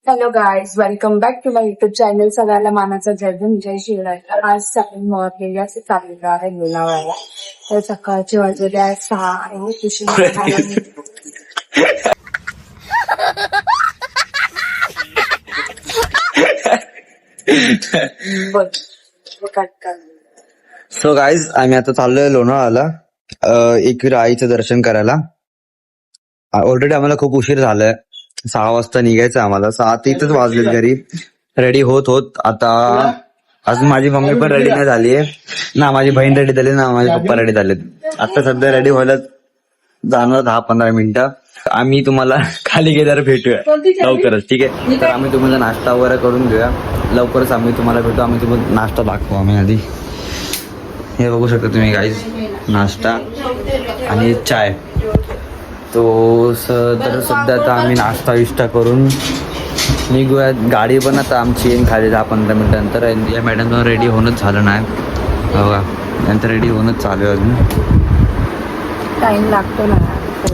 Hello guys, welcome back to my YouTube channel. सगळ्याला मानाचा जय भीम, जय शिवराय. आज सकाळी मॉर्निंग असे चाललेलं आहे लोणावळ्याला. तर सकाळचे वाजले आहे 6 आणि तुशी बोल कट कर. सो गाईज, आम्ही आता चाललोय लोणावळ्याला एकवीर आईचं दर्शन करायला. ऑलरेडी आम्हाला खूप उशीर झालाय. 6 वाजता निघायचं आम्हाला. 6 इथंच वाजलेत घरी. रेडी होत होत आता अजून माझी मम्मी पण रेडी नाही झालीये ना, माझी बहीण रेडी झाली ना, माझे पप्पा रेडी झालेत. आता सध्या रेडी व्हायला जाणार 10-15 मिनिटं. आम्ही तुम्हाला खाली गेल्यावर भेटूया लवकरच, ठीक आहे? तर आम्ही तुम्हाला नाश्ता वगैरे करून घेऊया लवकरच. आम्ही तुम्हाला भेटू. आम्ही तुम्हाला नाश्ता दाखवू. आम्ही आधी हे बघू शकता तुम्ही गाईज, नाश्ता आणि चाय. तर सध्या आता आम्ही नाश्ता विष्टा करून निघूया. गाडी पण आता आमची येईन खाली 10-15 मिनिटानंतर. या मॅडम रेडी होणंच झालं नाही बघा, नंतर रेडी होणंच चालू आहे. अजून टाइम लागतो ना.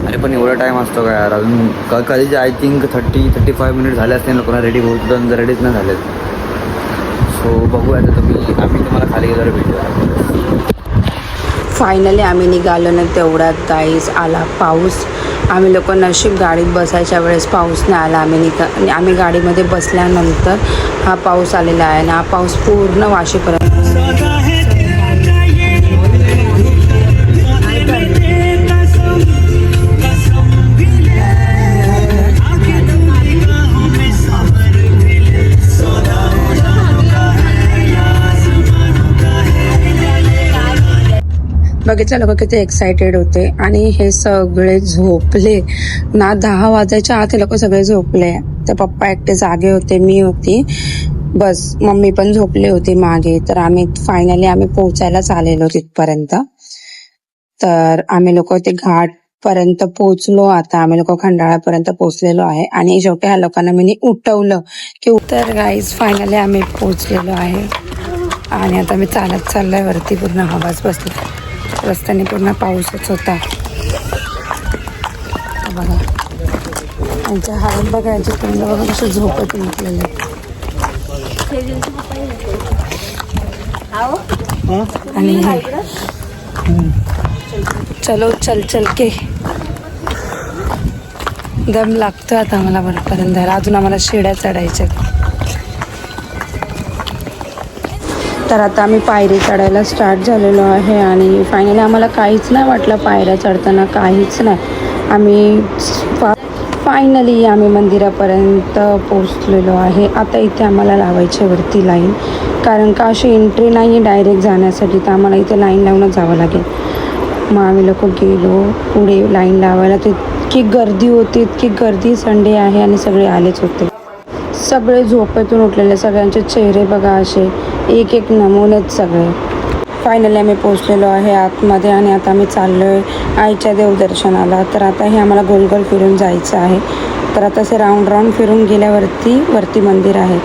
अरे पण एवढा टाइम असतो का यार? अजून कधी आय थिंक 30-35 मिनिट झाले असते लोकांना रेडी होत, रेडीच नाही झालेत. सो बघूया आता आम्ही तुम्हाला खाली गेल्यावर भेटूया. फायनली आम्ही निघालो ना, तेवढ्यात गाईज आला पाऊस. आम्ही लोक नशीब गाडीत बसायच्या वेळेस पाऊस नाही आला. आम्ही गाडीमध्ये बसल्यानंतर हा पाऊस आलेला आहे ना. हा पाऊस पूर्ण वाशीपर्यंत. बघितलं लोक किती एक्सायटेड होते आणि हे सगळे झोपले ना. 10 वाजायच्या आत हे लोक सगळे झोपले. तर पप्पा एकटे जागे होते, मी होती बस. मम्मी पण झोपली होती मागे. तर आम्ही पोहोचायलाच आलेलो तिथपर्यंत. तर आम्ही लोक ते घाट पर्यंत पोहोचलो. आता आम्ही लोक खंडाळापर्यंत पोहोचलेलो आहे आणि शेवटी ह्या लोकांना मी उठवलं की तर गाईज फायनली आम्ही पोहोचलेलो आहे. आणि आता मी चालत चाललोय वरती. पूर्ण हवाच बसली. रस्त्याने पूर्ण पाऊसच होता बघा. यांच्या हात बघा, यांचे तोंड बघा कसे झोपत म्हटलेले. आणि चलो चल चल के दम लागतो आता आम्हाला वरपर्यंत जायला. अजून आम्हाला शिड्या चढायच्या. तर आता आम्ही पायरी चढायला स्टार्ट झालेलो आहे आणि फायनली आम्हाला काहीच नाही वाटलं पायऱ्या चढताना, काहीच नाही. फायनली आम्ही मंदिरापर्यंत पोचलेलो आहे. आता इथे आम्हाला लावायची वरती लाईन, कारण का अशी एंट्री नाही आहे डायरेक्ट जाण्यासाठी. तर आम्हाला इथे लाईन लावूनच जावं लागेल. मग आम्ही लोक गेलो पुढे लाईन लावायला. तर इतकी गर्दी होती, इतकी गर्दी. संडे आहे आणि सगळे आलेच होते. सगळे झोपेतून उठलेले. सगळ्यांचे चेहरे बघा असे एक एक नमुनेच सगळे. फायनली आम्ही पोचलेलो आहे आतमध्ये आणि आता आम्ही चाललो आहे आईच्या देवदर्शनाला. तर आता हे आम्हाला गोल गोल फिरून जायचं आहे. तर आता असे राऊंड फिरून गेल्यावरती मंदिर आहे.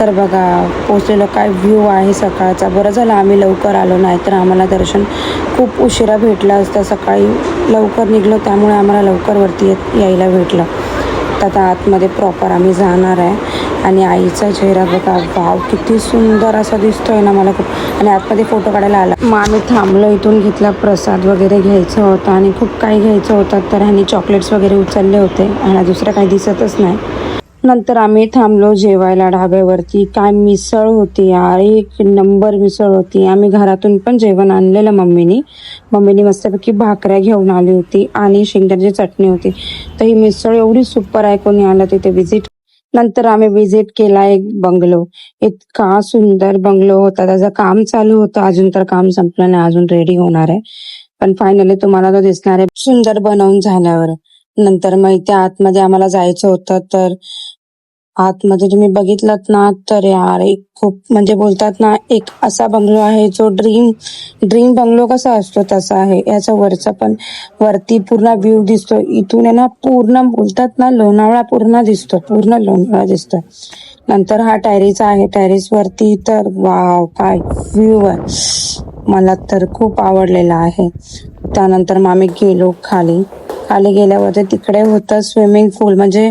तर बघा पोचलेलो, काय व्ह्यू आहे सकाळचा. बरं झालं आम्ही लवकर आलो, नाही तर आम्हाला दर्शन खूप उशिरा भेटलं असतं. सकाळी लवकर निघलो त्यामुळे आम्हाला लवकर वरती यायला भेटलं. तर आता आतमध्ये प्रॉपर आम्ही जाणार आहे. आणि आईचा चेहरा बघा, वाव किती सुंदर असा दिसतोय ना मला खूप. आणि आतमध्ये फोटो काढायला आला. मग आम्ही थांबलो. इथून घेतला प्रसाद वगैरे घ्यायचा होता आणि खूप काही घ्यायचं होतं. तर ह्यांनी चॉकलेट्स वगैरे उचलले होते. ह्यांना दुसरं काही दिसतच नाही. नंतर आम्ही थांबलो जेवायला ढाब्यावरती. काय मिसळ होती यार, एक नंबर मिसळ होती. आम्ही घरातून पण जेवण आणलेलं मम्मीनी मस्तपैकी भाकऱ्या घेऊन आली होती आणि शेंगदाण्याची चटणी होती. तर ही मिसळ एवढी सुपर आहे, कोणी आलं तिथे व्हिजिट. नंतर आम्ही व्हिजिट केला एक बंगलो. इतका सुंदर बंगलो होता. त्याचं काम चालू होतं, अजून तर काम संपलं नाही, अजून रेडी होणार आहे. पण फायनली तुम्हाला तो दिसणार आहे सुंदर बनवून झाल्यावर. नंतर मग इथे आतमध्ये आम्हाला जायचं होतं. तर आतमध्ये तुम्ही बघितलात ना, तर यार एक खूप म्हणजे बोलतात ना, एक असा बंगलो आहे जो ड्रीम बंगलो कसा असतो तसा आहे. याचा वरचा पण वरती पूर्ण व्ह्यू दिसतो. इथून आहे ना पूर्ण बोलतात ना लोणावळा पूर्ण दिसतो, पूर्ण लोणावळा दिसतो. नंतर हा टॅरेस आहे. टॅरेस वरती तर वाव काय व्ह्यू आहे, मला तर खूप आवडलेला आहे. त्यानंतर मग आम्ही गेलो खाली गेल्यावर तिकडे होतं स्विमिंग पूल. म्हणजे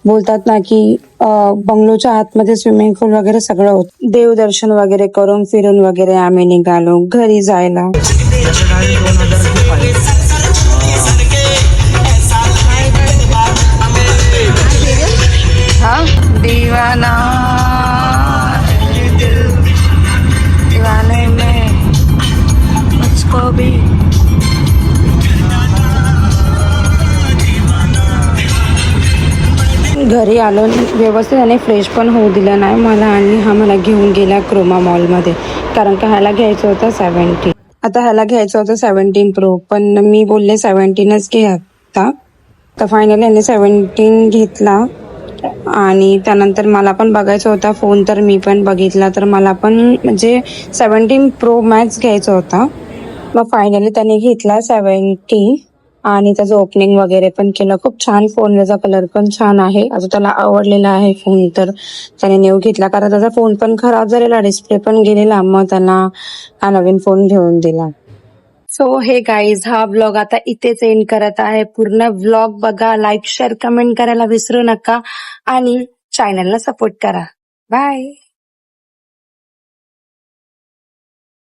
बोलतात ना की बंगलोच्या आतमध्ये स्विमिंग पूल वगैरे सगळं होतं. देवदर्शन वगैरे करून फिरून वगैरे आम्ही निघालो घरी जायला. हा दीवाना दीवाने में मुझको भी. घरी आलो व्यवस्थित आणि फ्रेश पण होऊ दिलं नाही मला आणि हा मला घेऊन गेला क्रोमा मॉलमध्ये, कारण का ह्याला घ्यायचं होतं 17. आता ह्याला घ्यायचं होतं 17 प्रो, पण मी बोलले 17च घे आता. तर फायनली ह्याने 17 घेतला आणि त्यानंतर मला पण बघायचा होता फोन, तर मी पण बघितला. तर मला पण म्हणजे 17 प्रो मॅक्स घ्यायचा होता. मग फायनली त्याने घेतला 17 आणि त्याचं ओपनिंग वगैरे पण केलं. खूप छान फोन, त्याचा कलर पण छान आहे. आता त्याला आवडलेला आहे फोन, तर त्याने न्यू घेतला. कारण त्याचा फोन पण खराब झालेला, डिस्प्ले पण गेलेला, मग त्यांना हा नवीन फोन घेऊन दिला. सो हे गाईज, हा व्लॉग आता इथेच एंड करत आहे. पूर्ण व्लॉग बघा, लाईक शेअर कमेंट करायला विसरू नका आणि चॅनलला सपोर्ट करा. बाय.